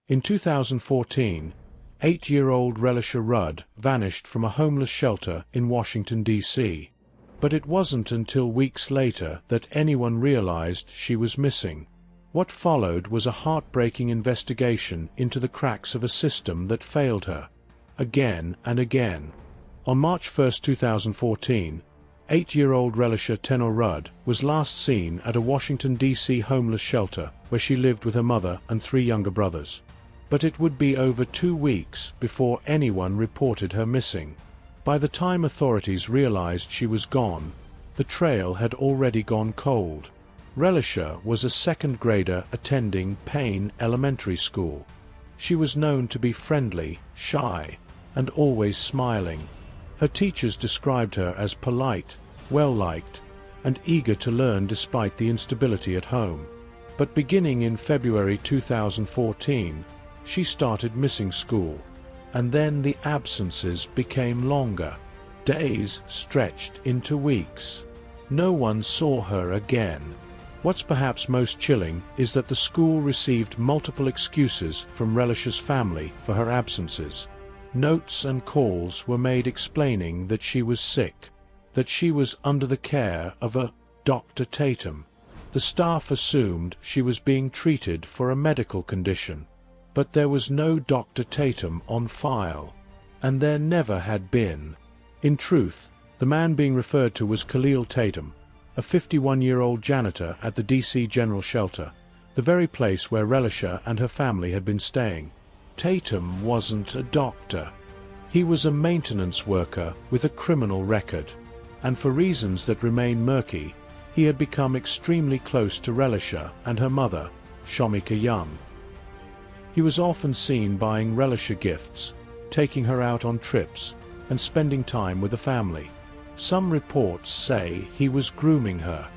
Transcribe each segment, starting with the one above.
In 2014, 8-year-old Relisha Rudd vanished from a homeless shelter in Washington, D.C. But it wasn't until weeks later that anyone realized she was missing. What followed was a heartbreaking investigation into the cracks of a system that failed her, again and again. On March 1, 2014, 8-year-old Relisha Rudd was last seen at a Washington, D.C. homeless shelter where she lived with her mother and 3 younger brothers. But it would be over 2 weeks before anyone reported her missing. By the time authorities realized she was gone, the trail had already gone cold. Relisha was a second grader attending Payne Elementary School. She was known to be friendly, shy, and always smiling. Her teachers described her as polite, well-liked, and eager to learn despite the instability at home. But beginning in February 2014, she started missing school, and then the absences became longer. Days stretched into weeks. No one saw her again. What's perhaps most chilling is that the school received multiple excuses from Relisha's family for her absences. Notes and calls were made explaining that she was sick, that she was under the care of a Dr. Tatum. The staff assumed she was being treated for a medical condition. But there was no Dr. Tatum on file, and there never had been. In truth, the man being referred to was Khalil Tatum, a 51-year-old janitor at the D.C. General Shelter, the very place where Relisha and her family had been staying. Tatum wasn't a doctor. He was a maintenance worker with a criminal record, and for reasons that remain murky, he had become extremely close to Relisha and her mother, Shomika Young. He was often seen buying Relisha gifts, taking her out on trips, and spending time with the family. Some reports say he was grooming her.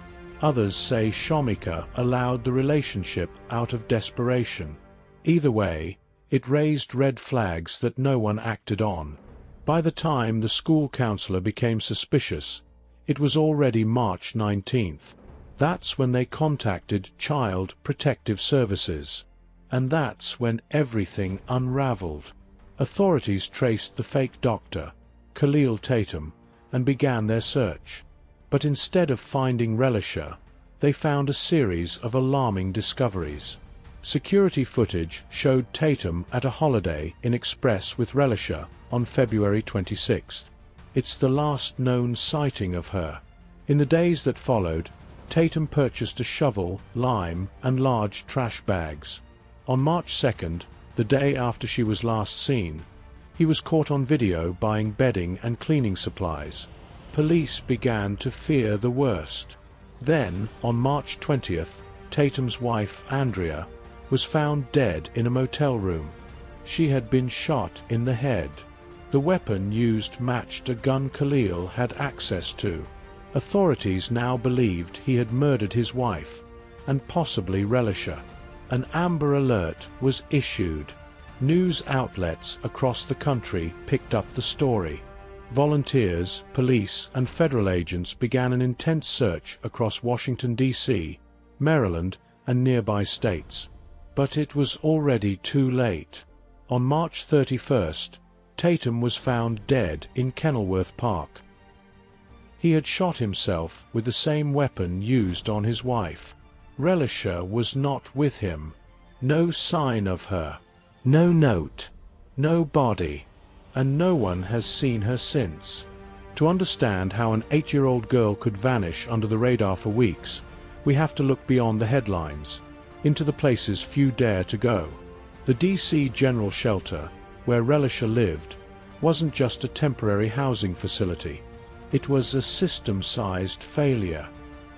Others say Shomika allowed the relationship out of desperation. Either way, it raised red flags that no one acted on. By the time the school counselor became suspicious, it was already March 19th. That's when they contacted Child Protective Services. And that's when everything unraveled. Authorities traced the fake doctor, Khalil Tatum, and began their search. But instead of finding Relisha, they found a series of alarming discoveries. Security footage showed Tatum at a Holiday Inn Express with Relisha on February 26. It's the last known sighting of her. In the days that followed, Tatum purchased a shovel, lime, and large trash bags. On March 2nd, the day after she was last seen, he was caught on video buying bedding and cleaning supplies. Police began to fear the worst. Then, on March 20th, Tatum's wife, Andrea, was found dead in a motel room. She had been shot in the head. The weapon used matched a gun Khalil had access to. Authorities now believed he had murdered his wife, and possibly Relisha. An Amber Alert was issued. News outlets across the country picked up the story. Volunteers, police, and federal agents began an intense search across Washington, D.C., Maryland, and nearby states. But it was already too late. On March 31st, Tatum was found dead in Kenilworth Park. He had shot himself with the same weapon used on his wife. Relisha was not with him. No sign of her. No note. No body. And no one has seen her since. To understand how an 8-year-old girl could vanish under the radar for weeks, we have to look beyond the headlines, into the places few dare to go. The D.C. General Shelter, where Relisha lived, wasn't just a temporary housing facility. It was a system-sized failure.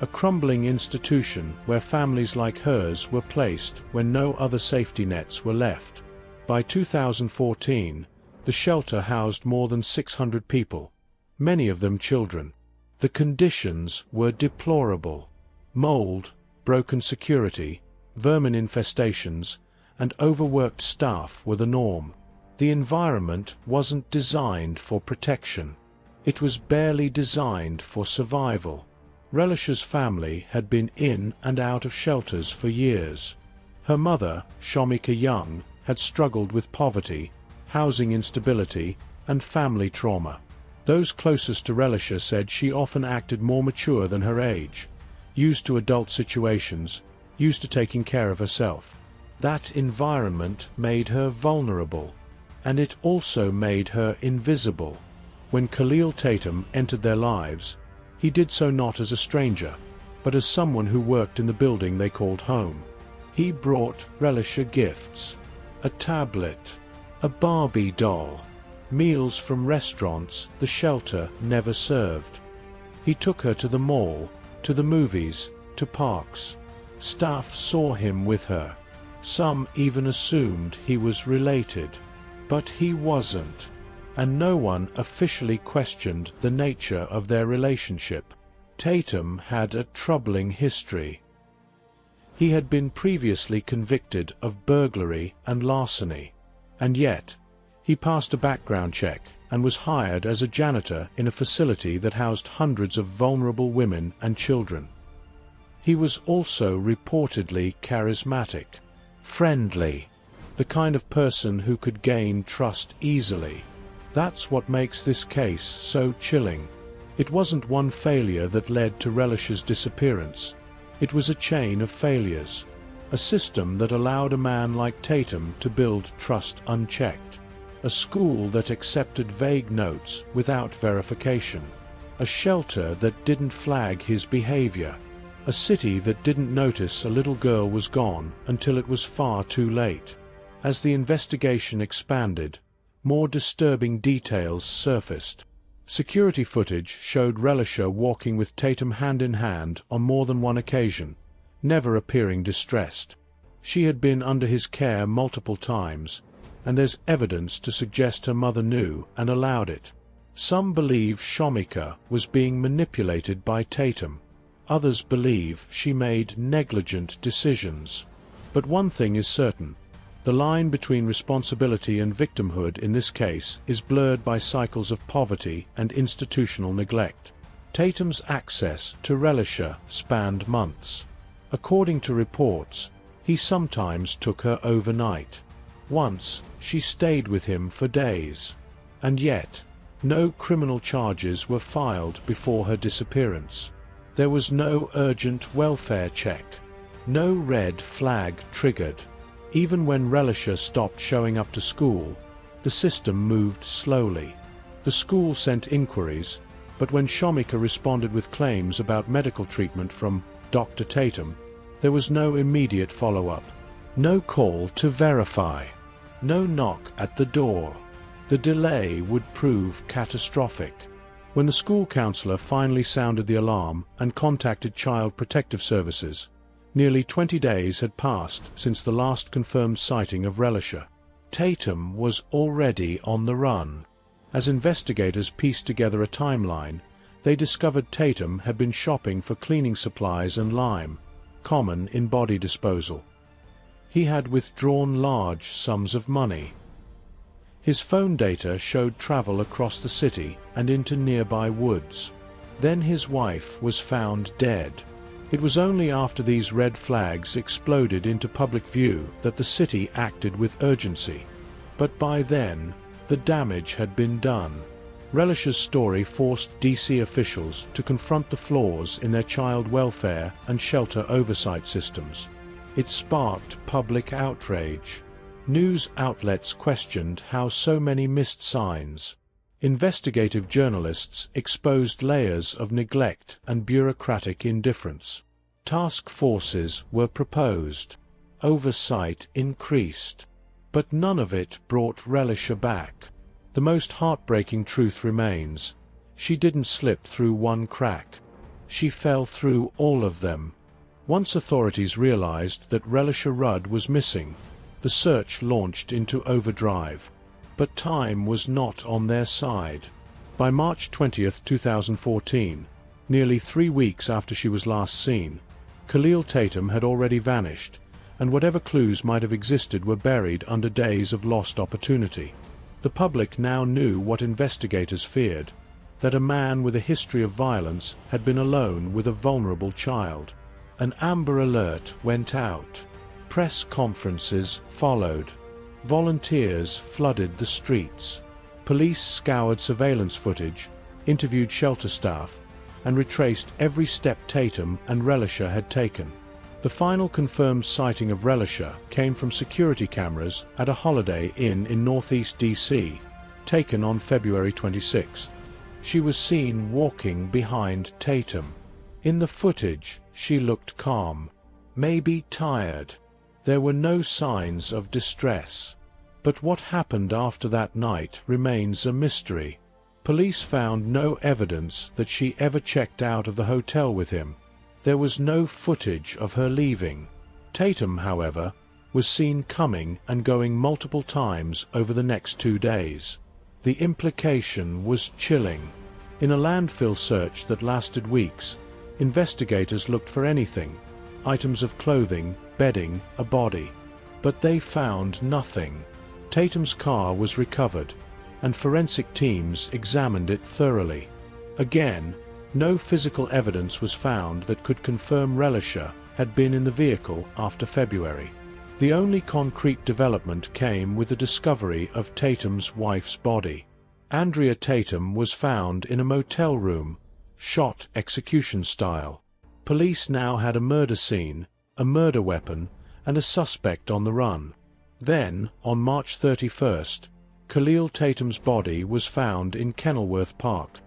A crumbling institution where families like hers were placed when no other safety nets were left. By 2014, the shelter housed more than 600 people, many of them children. The conditions were deplorable. Mold, broken security, vermin infestations, and overworked staff were the norm. The environment wasn't designed for protection. It was barely designed for survival. Relisha's family had been in and out of shelters for years. Her mother, Shomika Young, had struggled with poverty, housing instability, and family trauma. Those closest to Relisha said she often acted more mature than her age, used to adult situations, used to taking care of herself. That environment made her vulnerable, and it also made her invisible. When Khalil Tatum entered their lives, he did so not as a stranger, but as someone who worked in the building they called home. He brought Relisha gifts, a tablet, a Barbie doll, meals from restaurants the shelter never served. He took her to the mall, to the movies, to parks. Staff saw him with her. Some even assumed he was related. But he wasn't, and no one officially questioned the nature of their relationship. Tatum had a troubling history. He had been previously convicted of burglary and larceny, and yet he passed a background check and was hired as a janitor in a facility that housed hundreds of vulnerable women and children. He was also reportedly charismatic, friendly, the kind of person who could gain trust easily. That's what makes this case so chilling. It wasn't one failure that led to Relisha's disappearance. It was a chain of failures, a system that allowed a man like Tatum to build trust unchecked, a school that accepted vague notes without verification, a shelter that didn't flag his behavior, a city that didn't notice a little girl was gone until it was far too late. As the investigation expanded, more disturbing details surfaced. Security footage showed Relisha walking with Tatum hand in hand on more than one occasion, never appearing distressed. She had been under his care multiple times, and there's evidence to suggest her mother knew and allowed it. Some believe Shomika was being manipulated by Tatum. Others believe she made negligent decisions. But one thing is certain. The line between responsibility and victimhood in this case is blurred by cycles of poverty and institutional neglect. Tatum's access to Relisha spanned months. According to reports, he sometimes took her overnight. Once, she stayed with him for days. And yet, no criminal charges were filed before her disappearance. There was no urgent welfare check. No red flag triggered. Even when Relisha stopped showing up to school, the system moved slowly. The school sent inquiries, but when Shomika responded with claims about medical treatment from Dr. Tatum, there was no immediate follow-up. No call to verify. No knock at the door. The delay would prove catastrophic. When the school counselor finally sounded the alarm and contacted Child Protective Services, nearly 20 days had passed since the last confirmed sighting of Relisha. Tatum was already on the run. As investigators pieced together a timeline, they discovered Tatum had been shopping for cleaning supplies and lime, common in body disposal. He had withdrawn large sums of money. His phone data showed travel across the city and into nearby woods. Then his wife was found dead. It was only after these red flags exploded into public view that the city acted with urgency. But by then, the damage had been done. Relisha's story forced DC officials to confront the flaws in their child welfare and shelter oversight systems. It sparked public outrage. News outlets questioned how so many missed signs. Investigative journalists exposed layers of neglect and bureaucratic indifference. Task forces were proposed. Oversight increased. But none of it brought Relisha back. The most heartbreaking truth remains. She didn't slip through one crack. She fell through all of them. Once authorities realized that Relisha Rudd was missing, the search launched into overdrive. But time was not on their side. By March 20, 2014, nearly 3 weeks after she was last seen, Khalil Tatum had already vanished, and whatever clues might have existed were buried under days of lost opportunity. The public now knew what investigators feared, that a man with a history of violence had been alone with a vulnerable child. An Amber Alert went out. Press conferences followed. Volunteers flooded the streets. Police scoured surveillance footage, interviewed shelter staff, and retraced every step Tatum and Relisha had taken. The final confirmed sighting of Relisha came from security cameras at a Holiday Inn in northeast D.C., taken on February 26. She was seen walking behind Tatum. In the footage, she looked calm, maybe tired. There were no signs of distress. But what happened after that night remains a mystery. Police found no evidence that she ever checked out of the hotel with him. There was no footage of her leaving. Tatum, however, was seen coming and going multiple times over the next 2 days. The implication was chilling. In a landfill search that lasted weeks, investigators looked for anything: items of clothing, bedding, a body. But they found nothing. Tatum's car was recovered, and forensic teams examined it thoroughly. Again, no physical evidence was found that could confirm Relisha had been in the vehicle after February. The only concrete development came with the discovery of Tatum's wife's body. Andrea Tatum was found in a motel room, shot execution style. Police now had a murder scene, a murder weapon, and a suspect on the run. Then, on March 31st, Khalil Tatum's body was found in Kenilworth Park.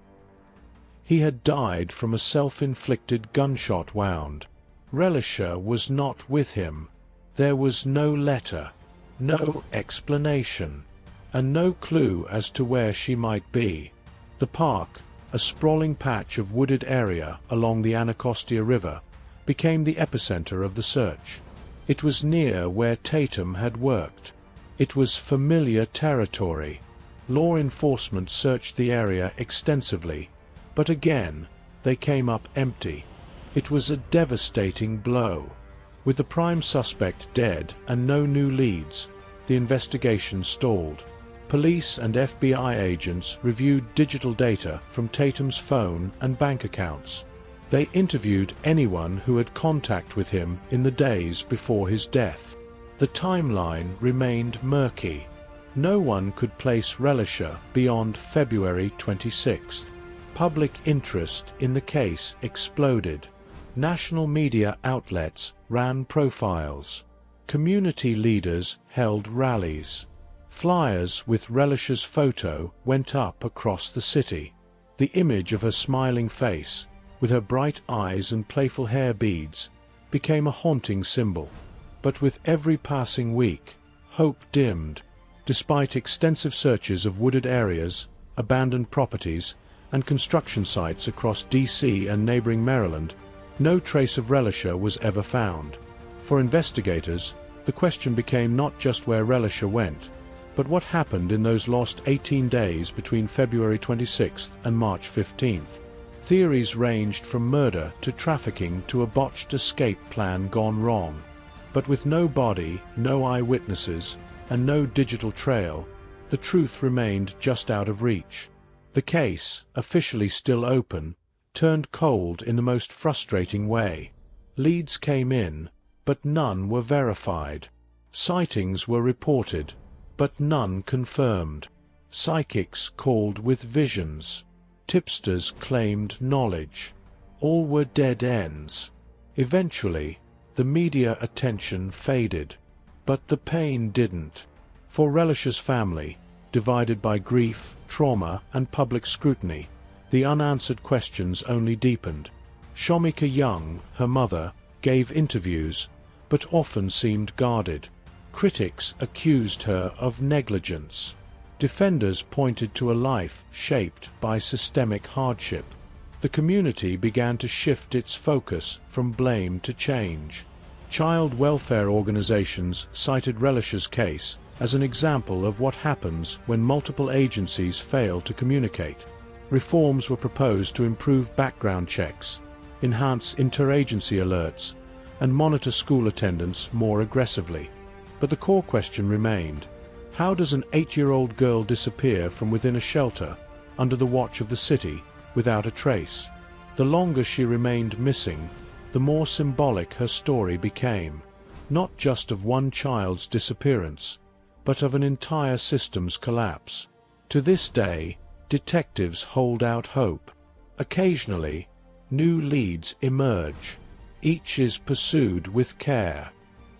He had died from a self-inflicted gunshot wound. Relisha was not with him. There was no letter, no explanation, and no clue as to where she might be. The park, a sprawling patch of wooded area along the Anacostia River, became the epicenter of the search. It was near where Tatum had worked. It was familiar territory. Law enforcement searched the area extensively, but again, they came up empty. It was a devastating blow. With the prime suspect dead and no new leads, the investigation stalled. Police and FBI agents reviewed digital data from Tatum's phone and bank accounts. They interviewed anyone who had contact with him in the days before his death. The timeline remained murky. No one could place Relisha beyond February 26th. Public interest in the case exploded. National media outlets ran profiles. Community leaders held rallies. Flyers with Relisha's photo went up across the city. The image of her smiling face, with her bright eyes and playful hair beads, became a haunting symbol. But with every passing week, hope dimmed. Despite extensive searches of wooded areas, abandoned properties, and construction sites across D.C. and neighboring Maryland, no trace of Relisha was ever found. For investigators, the question became not just where Relisha went, but what happened in those lost 18 days between February 26th and March 15th. Theories ranged from murder to trafficking to a botched escape plan gone wrong. But with no body, no eyewitnesses, and no digital trail, the truth remained just out of reach. The case, officially still open, turned cold in the most frustrating way. Leads came in, but none were verified. Sightings were reported, but none confirmed. Psychics called with visions. Tipsters claimed knowledge. All were dead ends. Eventually, the media attention faded. But the pain didn't. For Relisha's family, divided by grief, trauma, and public scrutiny, the unanswered questions only deepened. Shomika Young, her mother, gave interviews, but often seemed guarded. Critics accused her of negligence. Defenders pointed to a life shaped by systemic hardship. The community began to shift its focus from blame to change. Child welfare organizations cited Relisha's case as an example of what happens when multiple agencies fail to communicate. Reforms were proposed to improve background checks, enhance interagency alerts, and monitor school attendance more aggressively. But the core question remained: how does an 8-year-old girl disappear from within a shelter, under the watch of the city, without a trace? The longer she remained missing, the more symbolic her story became, not just of one child's disappearance, but of an entire system's collapse. To this day, detectives hold out hope. Occasionally, new leads emerge. Each is pursued with care,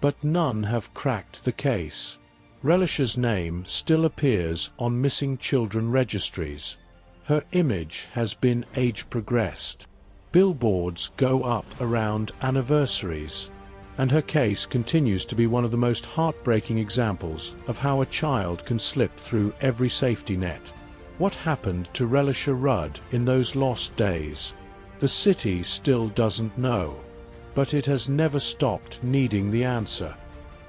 but none have cracked the case. Relisha's name still appears on missing children registries. Her image has been age-progressed. Billboards go up around anniversaries, and her case continues to be one of the most heartbreaking examples of how a child can slip through every safety net. What happened to Relisha Rudd in those lost days? The city still doesn't know, but it has never stopped needing the answer.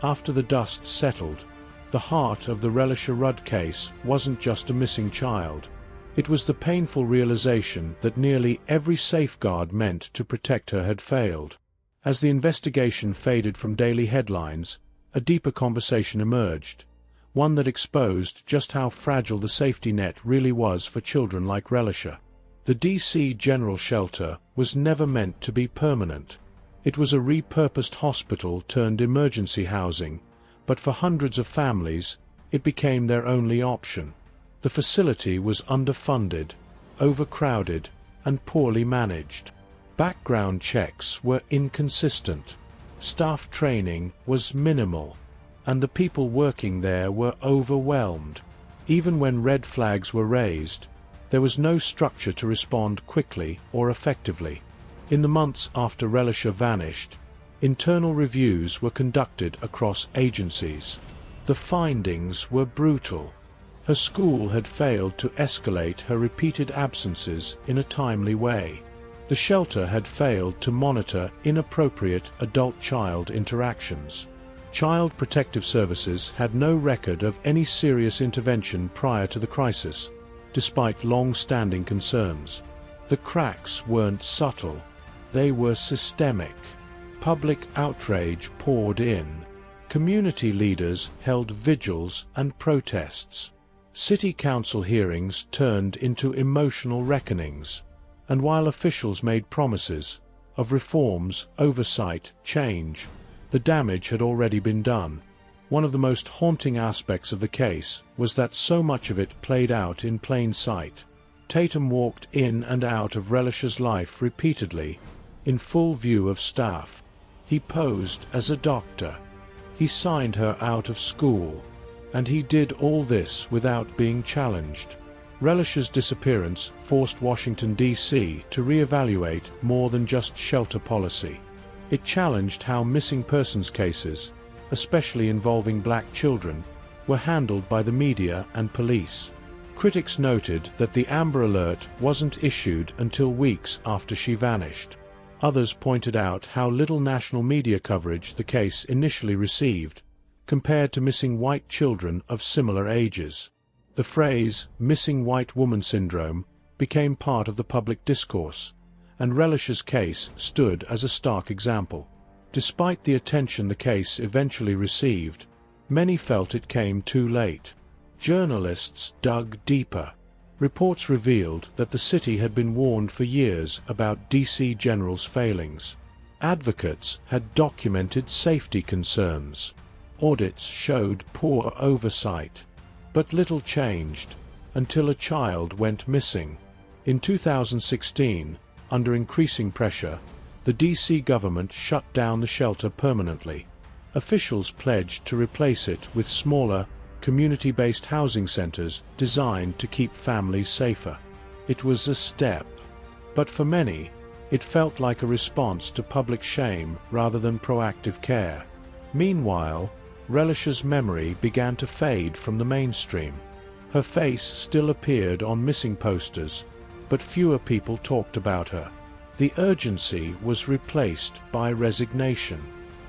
After the dust settled, the heart of the Relisha Rudd case wasn't just a missing child. It was the painful realization that nearly every safeguard meant to protect her had failed. As the investigation faded from daily headlines, a deeper conversation emerged, one that exposed just how fragile the safety net really was for children like Relisha. The DC General Shelter was never meant to be permanent. It was a repurposed hospital turned emergency housing, but for hundreds of families, it became their only option. The facility was underfunded, overcrowded, and poorly managed. Background checks were inconsistent. Staff training was minimal, and the people working there were overwhelmed. Even when red flags were raised, there was no structure to respond quickly or effectively. In the months after Relisha vanished, internal reviews were conducted across agencies. The findings were brutal. Her school had failed to escalate her repeated absences in a timely way. The shelter had failed to monitor inappropriate adult-child interactions. Child Protective Services had no record of any serious intervention prior to the crisis, despite long-standing concerns. The cracks weren't subtle, they were systemic. Public outrage poured in. Community leaders held vigils and protests. City council hearings turned into emotional reckonings. And while officials made promises of reforms, oversight, change, the damage had already been done. One of the most haunting aspects of the case was that so much of it played out in plain sight. Tatum walked in and out of Relisha's life repeatedly, in full view of staff. He posed as a doctor. He signed her out of school. And he did all this without being challenged. Relisha's disappearance forced Washington, D.C. to reevaluate more than just shelter policy. It challenged how missing persons cases, especially involving black children, were handled by the media and police. Critics noted that the Amber Alert wasn't issued until weeks after she vanished. Others pointed out how little national media coverage the case initially received, compared to missing white children of similar ages. The phrase, "missing white woman syndrome," became part of the public discourse, and Relisha's case stood as a stark example. Despite the attention the case eventually received, many felt it came too late. Journalists dug deeper. Reports revealed that the city had been warned for years about DC General's failings. Advocates had documented safety concerns. Audits showed poor oversight. But little changed, until a child went missing. In 2016, under increasing pressure, the DC government shut down the shelter permanently. Officials pledged to replace it with smaller, community-based housing centers designed to keep families safer. It was a step, but for many, it felt like a response to public shame rather than proactive care. Meanwhile, Relisha's memory began to fade from the mainstream. Her face still appeared on missing posters, but fewer people talked about her. The urgency was replaced by resignation.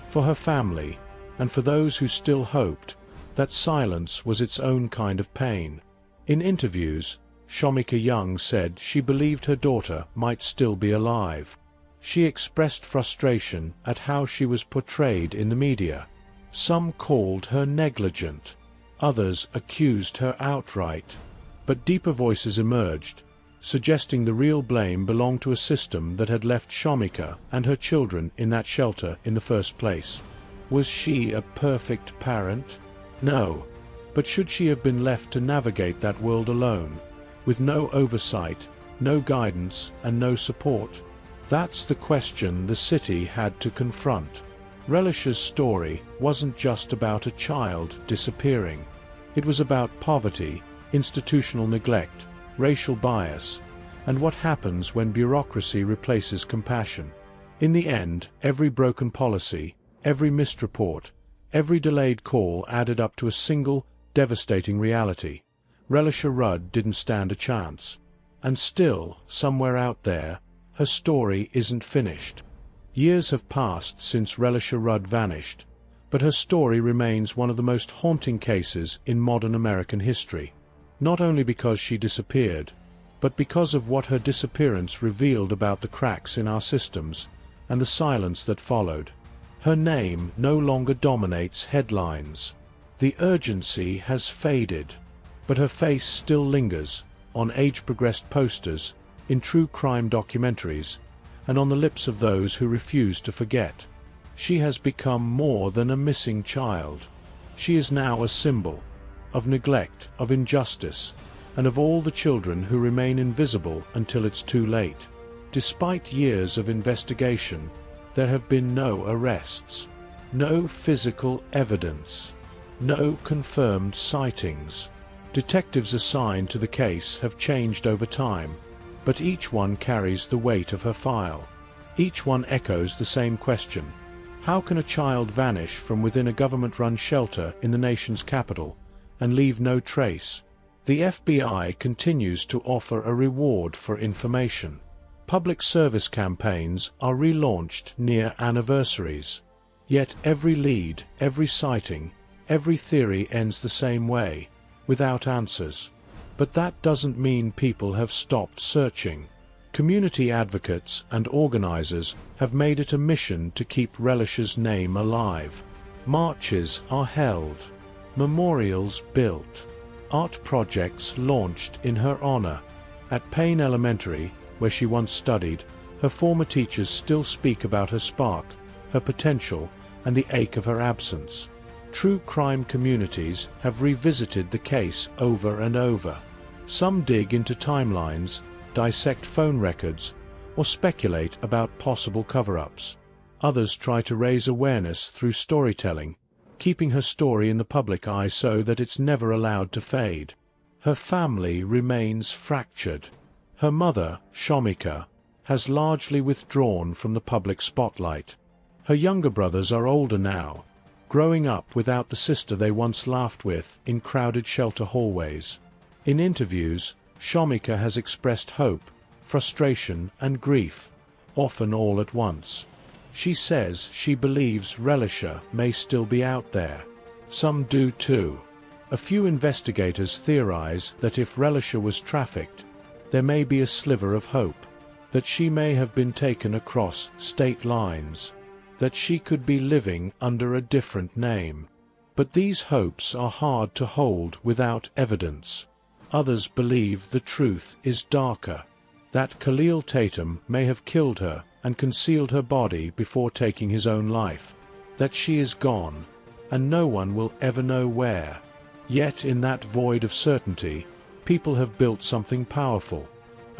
For her family, and for those who still hoped, that silence was its own kind of pain. In interviews, Shomika Young said she believed her daughter might still be alive. She expressed frustration at how she was portrayed in the media. Some called her negligent, others accused her outright. But deeper voices emerged, suggesting the real blame belonged to a system that had left Shomika and her children in that shelter in the first place. Was she a perfect parent? No. But should she have been left to navigate that world alone, with no oversight, no guidance, and no support? That's the question the city had to confront. Relisha's story wasn't just about a child disappearing. It was about poverty, institutional neglect, racial bias, and what happens when bureaucracy replaces compassion. In the end, every broken policy, every missed report, every delayed call added up to a single, devastating reality. Relisha Rudd didn't stand a chance. And still, somewhere out there, her story isn't finished. Years have passed since Relisha Rudd vanished, but her story remains one of the most haunting cases in modern American history. Not only because she disappeared, but because of what her disappearance revealed about the cracks in our systems and the silence that followed. Her name no longer dominates headlines. The urgency has faded, but her face still lingers, on age-progressed posters, in true crime documentaries, and on the lips of those who refuse to forget. She has become more than a missing child. She is now a symbol of neglect, of injustice, and of all the children who remain invisible until it's too late. Despite years of investigation, there have been no arrests, no physical evidence, no confirmed sightings. Detectives assigned to the case have changed over time, but each one carries the weight of her file. Each one echoes the same question: how can a child vanish from within a government-run shelter in the nation's capital and leave no trace? The FBI continues to offer a reward for information. Public service campaigns are relaunched near anniversaries. Yet every lead, every sighting, every theory ends the same way, without answers. But that doesn't mean people have stopped searching. Community advocates and organizers have made it a mission to keep Relisha's name alive. Marches are held, memorials built, art projects launched in her honor. At Payne Elementary, where she once studied, her former teachers still speak about her spark, her potential, and the ache of her absence. True crime communities have revisited the case over and over. Some dig into timelines, dissect phone records, or speculate about possible cover-ups. Others try to raise awareness through storytelling, keeping her story in the public eye so that it's never allowed to fade. Her family remains fractured. Her mother, Shomika, has largely withdrawn from the public spotlight. Her younger brothers are older now, growing up without the sister they once laughed with in crowded shelter hallways. In interviews, Shomika has expressed hope, frustration, and grief, often all at once. She says she believes Relisha may still be out there. Some do too. A few investigators theorize that if Relisha was trafficked, there may be a sliver of hope, that she may have been taken across state lines, that she could be living under a different name. But these hopes are hard to hold without evidence. Others believe the truth is darker, that Khalil Tatum may have killed her and concealed her body before taking his own life, that she is gone, and no one will ever know where. Yet in that void of certainty, people have built something powerful,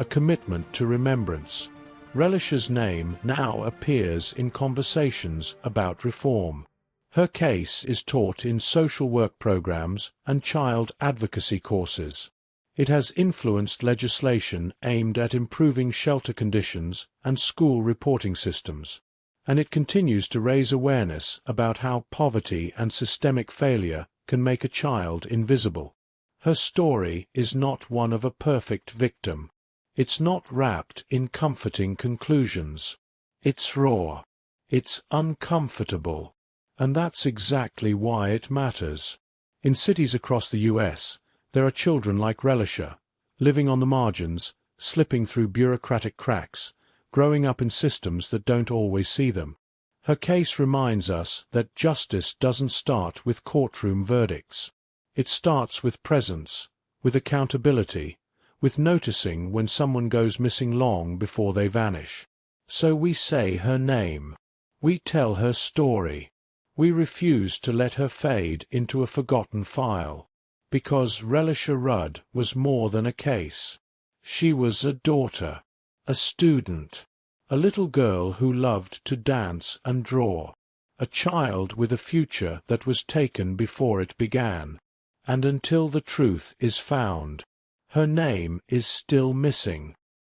a commitment to remembrance. Relisha's name now appears in conversations about reform. Her case is taught in social work programs and child advocacy courses. It has influenced legislation aimed at improving shelter conditions and school reporting systems. And it continues to raise awareness about how poverty and systemic failure can make a child invisible. Her story is not one of a perfect victim. It's not wrapped in comforting conclusions. It's raw. It's uncomfortable. And that's exactly why it matters. In cities across the U.S., there are children like Relisha, living on the margins, slipping through bureaucratic cracks, growing up in systems that don't always see them. Her case reminds us that justice doesn't start with courtroom verdicts. It starts with presence, with accountability, with noticing when someone goes missing long before they vanish. So we say her name. We tell her story. We refuse to let her fade into a forgotten file. Because Relisha Rudd was more than a case. She was a daughter, a student, a little girl who loved to dance and draw, a child with a future that was taken before it began. And until the truth is found, her name is still missing.